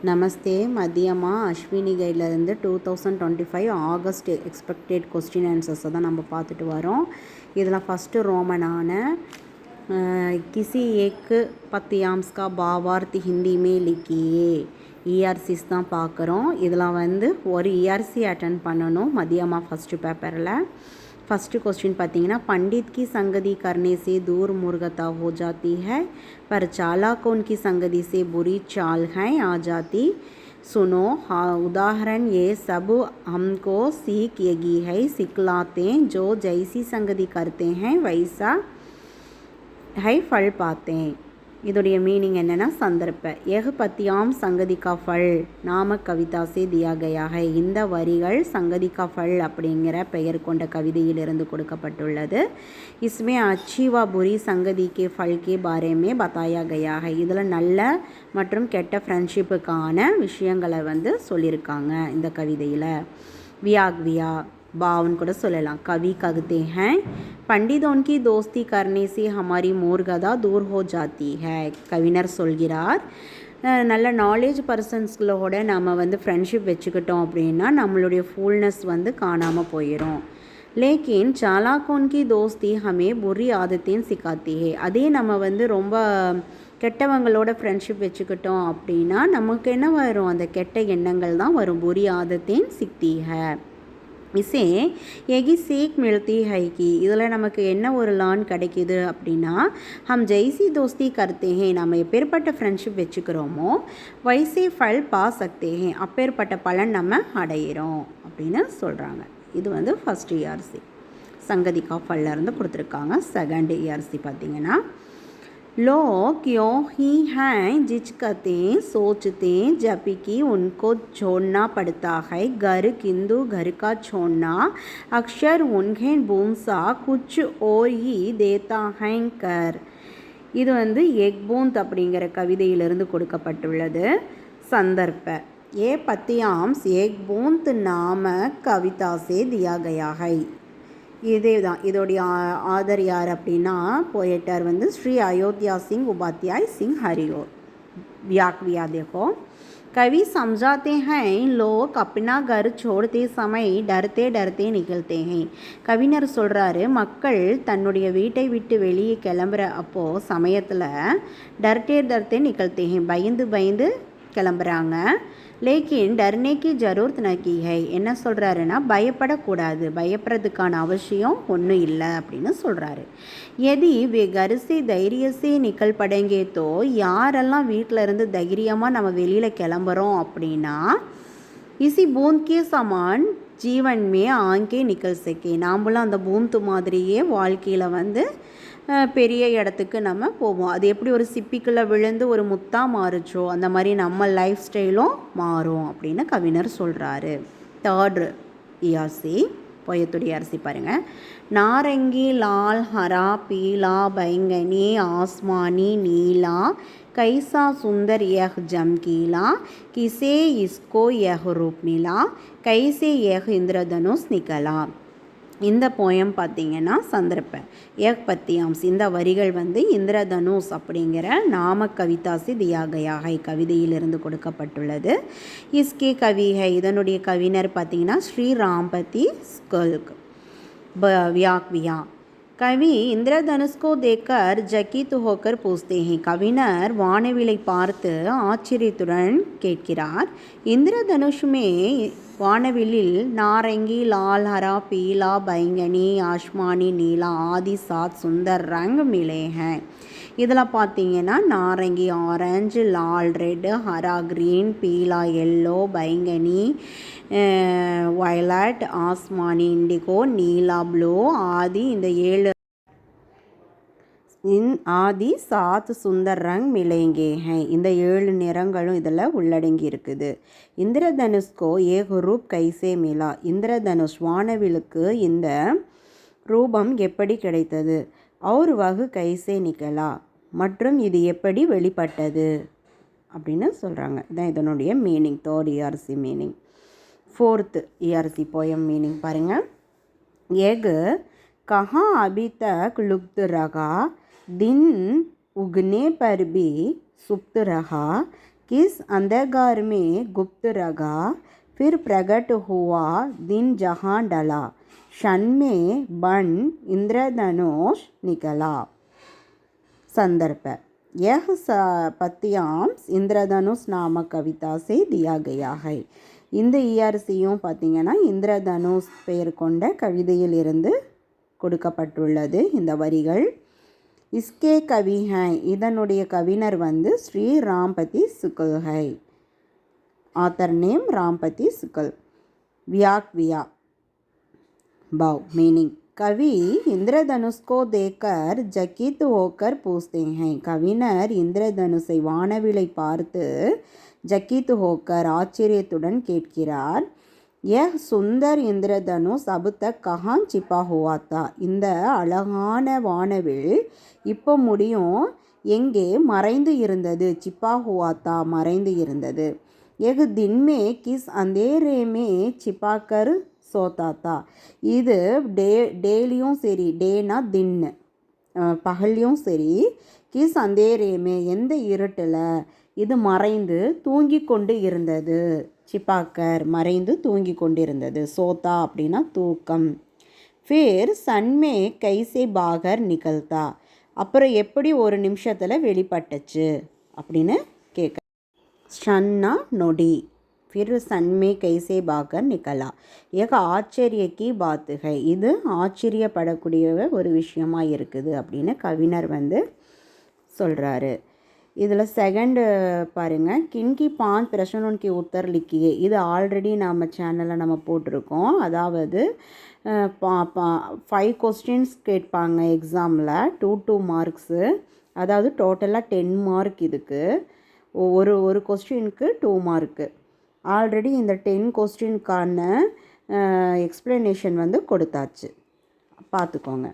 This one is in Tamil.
நமஸ்தே. மதியமாக அஸ்வினி கைட்லேருந்து 2025 ஆகஸ்ட் எக்ஸ்பெக்டட் கொஸ்டின் ஆன்சர்ஸை தான் நம்ம பார்த்துட்டு வரோம். இதில் ஃபஸ்ட்டு ரோமனான கிசி एक पत्यांश का भावार्थ हिंदी में लिखिए இஆர்சிஸ் தான் பார்க்குறோம். இதில் ஒரு இஆர்சி அட்டன் பண்ணணும் மதியமாக ஃபஸ்ட்டு பேப்பரில். फर्स्ट क्वेश्चन பார்த்தீங்கன்னா पंडित की संगति करने से दूर मूर्खता हो जाती है पर चालाकों की संगति से बुरी चाल है आ जाती। सुनो उदाहरण ये सब हमको सीख यही है सिखलाते जो जैसी संगति करते हैं वैसा है फल पाते हैं। இதோடைய மீனிங் என்னென்னா சந்தர்ப்ப ஏக பத்தியாம் சங்கதிகா ஃபல் நாம கவிதா சே தியா கயா ஹை. இந்த வரிகள் சங்கதிகா ஃபல் அப்படிங்கிற பெயர் கொண்ட கவிதையிலிருந்து கொடுக்கப்பட்டுள்ளது. இஸ்மே அச்சி வ புரி சங்கதி கே ஃபல் கே பாரே மே பத்தாயா கயா ஹை. இதில் நல்ல மற்றும் கெட்ட ஃப்ரெண்ட்ஷிப்புக்கான விஷயங்களை சொல்லியிருக்காங்க இந்த கவிதையில். வியாக்வியா बावन கூட சொல்லலாம். कवि कहते हैं पंडितों की दोस्ती करने से हमारी मूर्खता दूर हो जाती है. கவிஞர் சொல்கிறார், நல்ல நாலேஜ் பர்சன்ஸ்களோட நம்ம ஃப்ரெண்ட்ஷிப் வச்சுக்கிட்டோம் அப்படின்னா நம்மளுடைய ஃபூல்னஸ் காணாமல் போயிடும். லேக்கின் சாலாக்கோன் கி தோஸ்தி ஹமே புரி ஆதத்தேன் சிக்காத்தி ஹே. அதே நம்ம ரொம்ப கெட்டவங்களோட ஃப்ரெண்ட்ஷிப் வச்சுக்கிட்டோம் அப்படின்னா நமக்கு என்ன வரும், அந்த கெட்ட எண்ணங்கள் தான் வரும். புரி ஆதத்தேன் சிக்தி ஹே. இசே எகி சீக் மிழ்த்தி ஹைக்கி. இதில் நமக்கு என்ன ஒரு லான் கிடைக்கிது அப்படின்னா ஹம் ஜெய்சி தோஸ்தி கர்த்தே ஹே. நம்ம எப்பேற்பட்ட ஃப்ரெண்ட்ஷிப் வச்சுக்கிறோமோ வைசே ஃபல் பா சக்தே ஹே. அப்பேற்பட்ட பலன் நம்ம அடையிறோம் அப்படின்னு சொல்கிறாங்க. இது ஃபஸ்ட் இஆர்சி சங்கதிகா ஃபல்லேருந்து கொடுத்துருக்காங்க. செகண்ட் இஆர்சி பார்த்திங்கன்னா लोग क्यों ही हैं झिझकते सोचते जब कि उनको छोड़ना पड़ता है घर किंतु घर का छोड़ना अक्सर उन्हें भूंसा कुछ और ही देता है कर. இது எக் பூந்த் அப்படிங்கிற கவிதையிலிருந்து கொடுக்கப்பட்டுள்ளது. சந்தர்ப்ப ஏ பத்தியாம்ஸ் ஏக் பூந்த் நாம கவிதா சே தியா கயா ஹை. இதே தான். இதோடைய ஆதர் யார் அப்படின்னா போயட்டர் ஸ்ரீ அயோத்தியா சிங் உபாத்யாய் சிங் ஹரியோர். व्याख्या देखो कवि समझाते हैं लोग अपना घर छोड़ते समय डरते डरते निकलते हैं. கவிஞர் சொல்கிறாரு, மக்கள் தன்னுடைய வீட்டை விட்டு வெளியே கிளம்புற அப்போது சமயத்தில் டர்டே டர்தே நிகழ்த்தே ஹே பயந்து பயந்து கிளம்புறாங்க. லேக்கின் டர்னேக்கு ஜரூர்த் நக்கி ஹை. என்ன சொல்கிறாருன்னா பயப்படக்கூடாது, பயப்படுறதுக்கான அவசியம் ஒன்றும் இல்லை அப்படின்னு சொல்கிறாரு. எதி வே கரிசே தைரியசே நிக்கல் படங்கேத்தோ. யாரெல்லாம் வீட்டில் இருந்து தைரியமாக நம்ம வெளியில் கிளம்புறோம் அப்படின்னா இசி பூந்த்கே சமான் ஜீவன்மே ஆங்கே நிக்கல் சக்கே. நாம்பளும் அந்த பூந்து மாதிரியே வாழ்க்கையில் பெரிய இடத்துக்கு நம்ம போவோம். அது எப்படி ஒரு சிப்பிக்குள்ளே விழுந்து ஒரு முத்தாக மாறுச்சோ அந்த மாதிரி நம்ம லைஃப் ஸ்டைலும் மாறும் அப்படின்னு கவிஞர் சொல்கிறாரு. தேர்ட் இஆர்சி பொயத்துடைய அரிசி பாருங்கள். நாரங்கி லால் ஹரா பீலா பைங்கனி ஆஸ்மானி நீலா கைசா சுந்தர் யஹ் ஜம்கீலா கிசே இஸ்கோ யஹ் ரூப் மிலா கைசே யஹ் இந்திரதனுஷ் நிகலா. இந்த போயம் பார்த்திங்கன்னா சந்தர்ப்ப ஏக் பத்தியாம்ஸ். இந்த வரிகள் இந்திரதனுஷ் அப்படிங்கிற நாம கவிதாசி தியா கயா ஹை கவிதையிலிருந்து கொடுக்கப்பட்டுள்ளது. இஸ்கே கவி ஹை. இதனுடைய கவிஞர் பார்த்திங்கன்னா ஸ்ரீ ராம்பதி ஸ்கல்க். வியாக்வியா கவி இந்திரதனுஷ்கோ தேக்கர் ஜக்கித் ஹோக்கர் பூஸ்தே ஹே. கவிஞர் வானவிலை பார்த்து ஆச்சரியத்துடன் கேட்கிறார், இந்திரதனுஷுமே வானவிலில் நாரங்கி லால் ஹரா பீலா பைங்கனி ஆஷ்மானி நீலா ஆதி சாத் சுந்தர் ரங் மிலே ஹே. இதில் பார்த்தீங்கன்னா நாரங்கி ஆரஞ்சு, லால் ரெட், ஹரா க்ரீன், பீலா எல்லோ, பைங்கனி வயலட், ஆஸ்மானி இண்டிகோ, நீலா ப்ளூ, ஆதி இந்த 7 ஆதி சாத் சுந்தர் ரங் மிலேங்கே ஹை. இந்த 7 நிறங்களும் இதில் உள்ளடங்கி இருக்குது. இந்திரதனுஷ்கோ ஏக் ரூப் கைசே மிலா. இந்திரதனுஷ் வானவிலுக்கு இந்த ரூபம் எப்படி கிடைத்தது. और वह கைசே நிகலா. மற்றும் இது எப்படி வெளிப்பட்டது அப்படின்னு சொல்கிறாங்க. இதான் இதனுடைய meaning. Third ERC meaning. Fourth ERC poem meaning பாருங்கள். ஏக் कहाँ अभी तक लुप्त रहा दिन उगने पर भी सुप्त रहा किस अंधकार में गुप्त रगा फिर प्रकट हुआ दिन जहाँ डला क्षण में बन इंद्रधनुष निकला. संदर्भ यह पद्यांश इंद्रधनुष नामक कविता से दिया गया है. இந்த இஆர்சியும் பார்த்தீங்கன்னா இந்திரதனுஷ் பெயர் கொண்ட கவிதையிலிருந்து கொடுக்கப்பட்டுள்ளது இந்த வரிகள். इसके कवि हैं இதனுடைய கவிஞர் வந்து ஸ்ரீ ராம்பதி சுக்கல் है. ऑथर नेम रामपति शुक्ल. व्याख्या भाव मीनिंग कवि इंद्रधनुष को देखकर चकित होकर पूछते हैं. कविஞர் इंद्रधनुषை வானவிலை பார்த்து चकित होकर ஆச்சரியத்துடன் கேட்கிறார். यह सुंदर इंद्रधनुष अब तक कहाँ छिपा हुआ था. இந்த அழகான வானவில் இப்போ முடியும் எங்கே மறைந்து இருந்தது. சிப்பா ஹுவாத்தா மறைந்து இருந்தது. एक दिन में किस अंधेरे में छिपा कर सोता था. இது டேலியும் சரி டேனா தின் பகல்லையும் சரி கிஸ் அந்தேரேமே எந்த இருட்டில் இது மறைந்து தூங்கி கொண்டு இருந்தது. சிப்பாக்கர் மறைந்து தூங்கி கொண்டிருந்தது. சோதா அப்படின்னா தூக்கம். ஃபிர் சன்மே கைசே பாகர் நிகழ்த்தா அப்புறம் எப்படி ஒரு நிமிஷத்தில் வெளிப்பட்டுச்சு அப்படின்னு கேட்க. ஷன்னா நொடி. फिर सन में कैसे बाकर निकला. एक ஆச்சரிய கி பாத்துகை இது ஆச்சரியப்படக்கூடிய ஒரு விஷயமா இருக்குது அப்படின்னு கவிஞர் வந்து சொல்கிறாரு. இதில் செகண்டு பாருங்கள் கின்கி 5 प्रश्नों के उत्तर लिखिए. இது ஆல்ரெடி நம்ம சேனலில் நம்ம போட்டிருக்கோம். அதாவது 5 கொஸ்டின்ஸ் கேட்பாங்க எக்ஸாமில் 2 மார்க்ஸு. அதாவது டோட்டலாக 10 மார்க் இதுக்கு. ஒரு கொஸ்டினுக்கு 2 மார்க்கு. ஆல்ரெடி இந்த 10 கொஸ்டினுக்கான எக்ஸ்ப்ளனேஷன் வந்து கொடுத்தாச்சு, பார்த்துக்கோங்க.